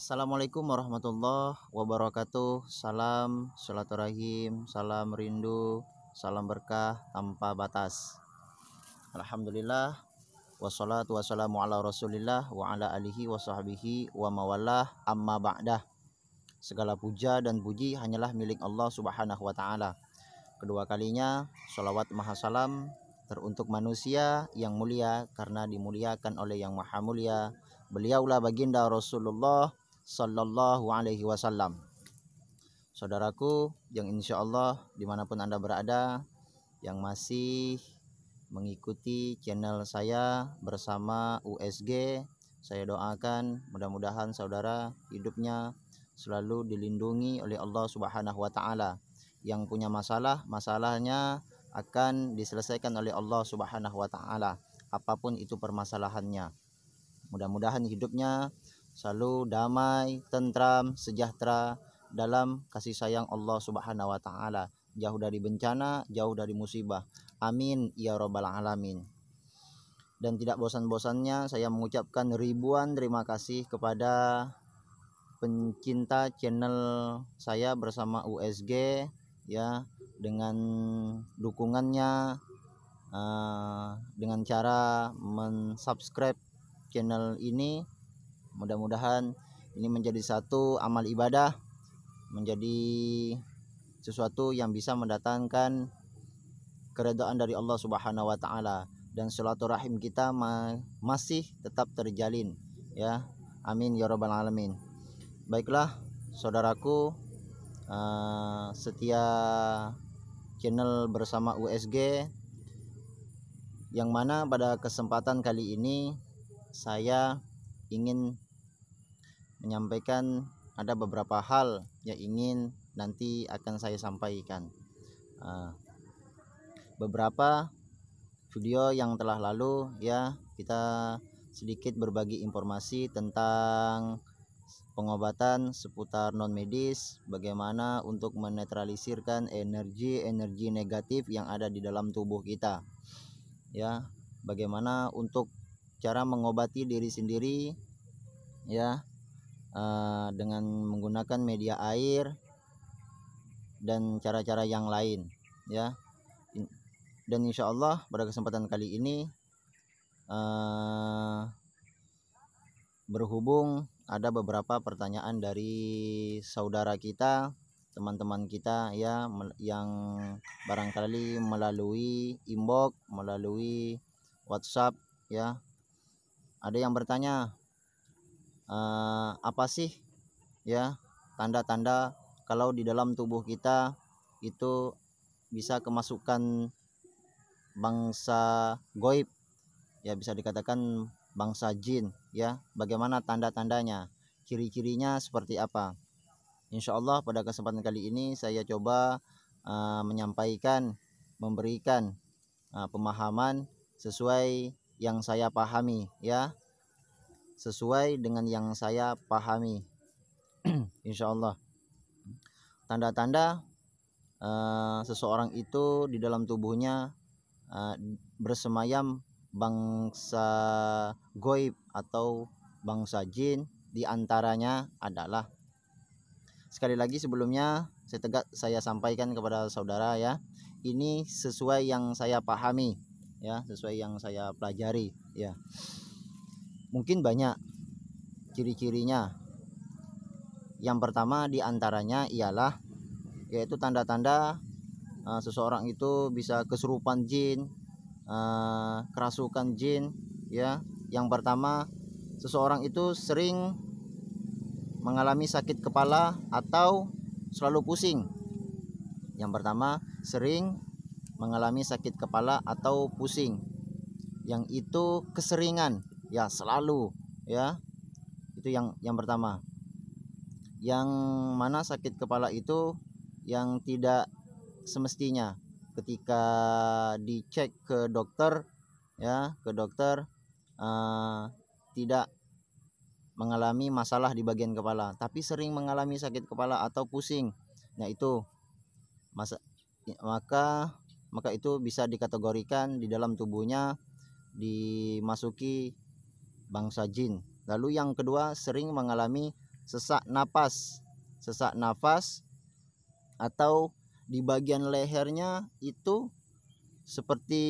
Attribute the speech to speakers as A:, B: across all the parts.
A: Assalamualaikum warahmatullahi wabarakatuh. Salam silaturahim, salam rindu, salam berkah tanpa batas. Alhamdulillah, wassalatu wassalamu ala rasulillah wa ala alihi wa sahbihi wa mawalah, amma ba'dah. Segala puja dan puji hanyalah milik Allah subhanahu wa ta'ala. Kedua kalinya sholawat maha salam teruntuk manusia yang mulia karena dimuliakan oleh yang maha mulia. Beliaulah baginda Rasulullah Sallallahu Alaihi Wasallam. Saudaraku yang insya Allah dimanapun Anda berada, yang masih mengikuti channel saya bersama USG, saya doakan mudah-mudahan saudara hidupnya selalu dilindungi oleh Allah Subhanahu wa Ta'ala. Yang punya masalah, masalahnya akan diselesaikan oleh Allah Subhanahu wa Ta'ala, apapun itu permasalahannya. Mudah-mudahan hidupnya selalu damai, tentram, sejahtera dalam kasih sayang Allah Subhanahu wa Ta'ala, jauh dari bencana, jauh dari musibah. Amin ya rabbal alamin. Dan tidak bosan-bosannya saya mengucapkan ribuan terima kasih kepada pencinta channel saya bersama USG ya, dengan dukungannya, dengan cara mensubscribe channel ini. Mudah-mudahan ini menjadi satu amal ibadah, menjadi sesuatu yang bisa mendatangkan keridhaan dari Allah Subhanahu wa Ta'ala, dan silaturahim kita masih tetap terjalin ya. Amin ya rabbal alamin. Baiklah saudaraku, setia channel bersama USG, yang mana pada kesempatan kali ini saya ingin menyampaikan ada beberapa hal yang ingin nanti akan saya sampaikan. Beberapa video yang telah lalu ya, kita sedikit berbagi informasi tentang pengobatan seputar non medis, bagaimana untuk menetralisirkan energi negatif yang ada di dalam tubuh kita ya, bagaimana untuk cara mengobati diri sendiri ya, dengan menggunakan media air dan cara-cara yang lain ya. Dan insya Allah pada kesempatan kali ini, berhubung ada beberapa pertanyaan dari saudara kita, teman-teman kita ya, yang barangkali melalui inbox, melalui WhatsApp ya, ada yang bertanya, apa sih ya tanda-tanda kalau di dalam tubuh kita itu bisa kemasukan bangsa goib ya, bisa dikatakan bangsa jin ya, bagaimana tanda-tandanya, ciri-cirinya seperti apa. Insya Allah pada kesempatan kali ini saya coba menyampaikan, memberikan pemahaman sesuai yang saya pahami ya, sesuai dengan yang saya pahami. Insya Allah tanda-tanda seseorang itu di dalam tubuhnya bersemayam bangsa goib atau bangsa jin, diantaranya adalah, sekali lagi sebelumnya saya sampaikan kepada saudara ya, ini sesuai yang saya pahami ya, sesuai yang saya pelajari ya. Mungkin banyak ciri-cirinya. Yang pertama diantaranya ialah yaitu tanda-tanda seseorang itu bisa kesurupan jin, kerasukan jin ya. Yang pertama, seseorang itu sering mengalami sakit kepala atau selalu pusing. Yang pertama, sering mengalami sakit kepala atau pusing, yang itu keseringan ya, selalu ya. Itu yang pertama. Yang mana sakit kepala itu yang tidak semestinya, ketika dicek ke dokter ya, ke dokter tidak mengalami masalah di bagian kepala, tapi sering mengalami sakit kepala atau pusing. Nah itu maka itu bisa dikategorikan di dalam tubuhnya dimasuki bangsa jin. Lalu yang kedua, sering mengalami sesak nafas atau di bagian lehernya itu seperti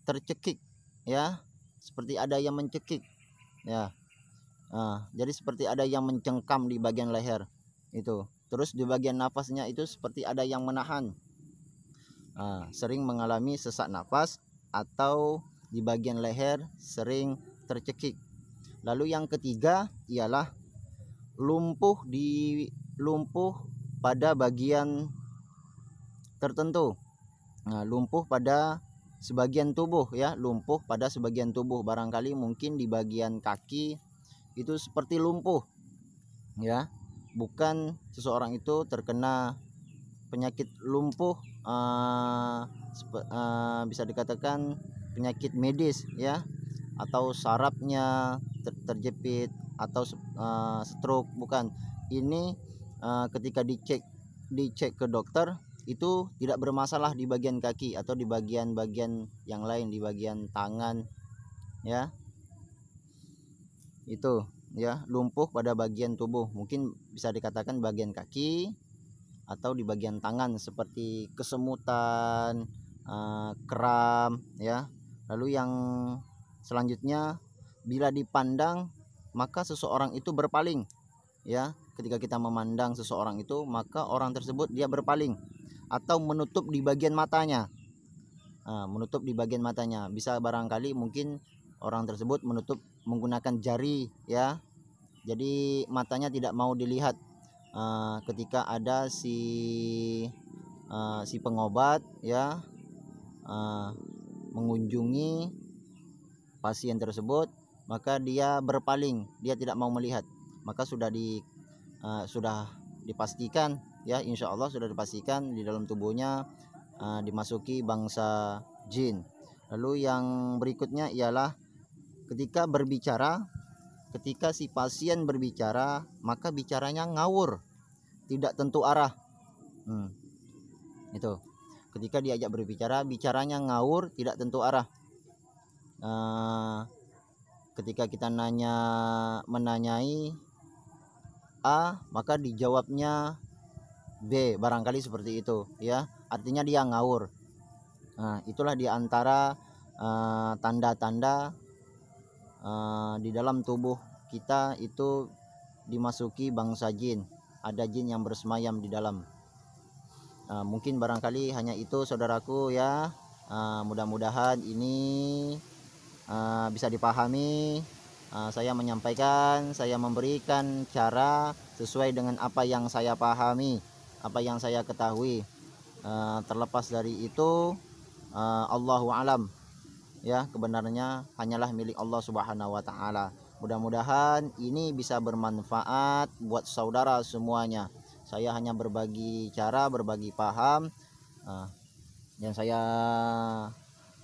A: tercekik ya, seperti ada yang mencekik ya. Jadi seperti ada yang mencengkam di bagian leher itu. Terus di bagian nafasnya itu seperti ada yang menahan. Sering mengalami sesak nafas atau di bagian leher sering tercekik. Lalu yang ketiga ialah lumpuh pada bagian tertentu. Lumpuh pada sebagian tubuh ya, lumpuh pada sebagian tubuh. Barangkali mungkin di bagian kaki itu seperti lumpuh ya. Bukan seseorang itu terkena penyakit lumpuh, bisa dikatakan penyakit medis ya, atau sarafnya terjepit atau stroke, bukan. Ini ketika dicek ke dokter itu tidak bermasalah di bagian kaki atau di bagian-bagian yang lain, di bagian tangan ya. Itu ya, lumpuh pada bagian tubuh, mungkin bisa dikatakan bagian kaki atau di bagian tangan seperti kesemutan, kram ya. Lalu yang selanjutnya, bila dipandang maka seseorang itu berpaling ya. Ketika kita memandang seseorang itu, maka orang tersebut dia berpaling atau menutup di bagian matanya. Menutup di bagian matanya, bisa barangkali mungkin orang tersebut menutup menggunakan jari ya. Jadi matanya tidak mau dilihat ketika ada si pengobat ya mengunjungi pasien tersebut, maka dia berpaling, dia tidak mau melihat. Maka sudah dipastikan ya, insya Allah sudah dipastikan di dalam tubuhnya dimasuki bangsa jin. Lalu yang berikutnya ialah ketika si pasien berbicara, maka bicaranya ngawur, tidak tentu arah. Itu ketika diajak berbicara, bicaranya ngawur, tidak tentu arah. Ketika kita menanyai A, maka dijawabnya B, barangkali seperti itu ya, artinya dia ngawur. Itulah diantara tanda-tanda di dalam tubuh kita itu dimasuki bangsa jin, ada jin yang bersemayam di dalam. Mungkin barangkali hanya itu saudaraku ya. Mudah-mudahan ini bisa dipahami. Saya menyampaikan, saya memberikan cara sesuai dengan apa yang saya pahami, apa yang saya ketahui. Terlepas dari itu, Allahu alam ya, kebenarannya hanyalah milik Allah Subhanahu wa taala. Mudah-mudahan ini bisa bermanfaat buat saudara semuanya. Saya hanya berbagi cara, berbagi paham yang saya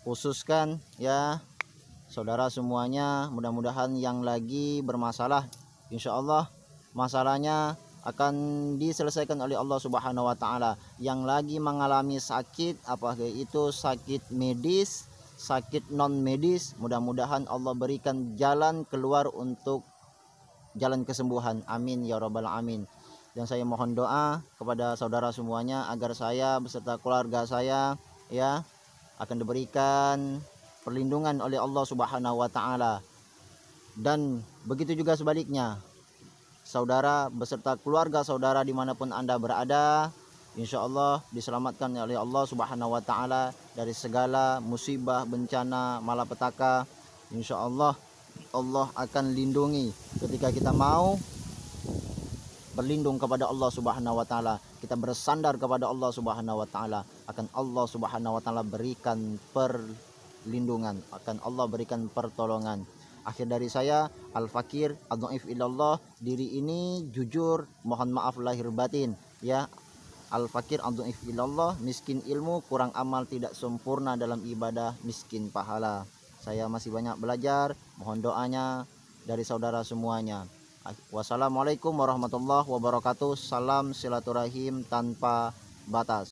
A: khususkan ya. Saudara semuanya, mudah-mudahan yang lagi bermasalah, insya Allah masalahnya akan diselesaikan oleh Allah Subhanahu wa taala. Yang lagi mengalami sakit, apakah itu sakit medis, sakit non medis, mudah-mudahan Allah berikan jalan keluar untuk jalan kesembuhan. Amin ya rabbal alamin. Dan saya mohon doa kepada saudara semuanya agar saya beserta keluarga saya ya akan diberikan perlindungan oleh Allah Subhanahu wa taala. Dan begitu juga sebaliknya, saudara beserta keluarga saudara dimanapun Anda berada, insya Allah diselamatkan oleh Allah Subhanahu wa taala dari segala musibah, bencana, malapetaka. Insya Allah Allah akan lindungi ketika kita mau berlindung kepada Allah Subhanahu wa taala, kita bersandar kepada Allah Subhanahu wa taala, akan Allah Subhanahu wa taala berikan perlindungan, akan Allah berikan pertolongan. Akhir dari saya, Al-Fakir Ad-Dhaif Ilallah, diri ini jujur, mohon maaf lahir batin ya. Al-Fakir Ad-Dhaif Ilallah, miskin ilmu, kurang amal, tidak sempurna dalam ibadah, miskin pahala. Saya masih banyak belajar, mohon doanya dari saudara semuanya. Wassalamualaikum warahmatullahi wabarakatuh. Salam silaturahim tanpa batas.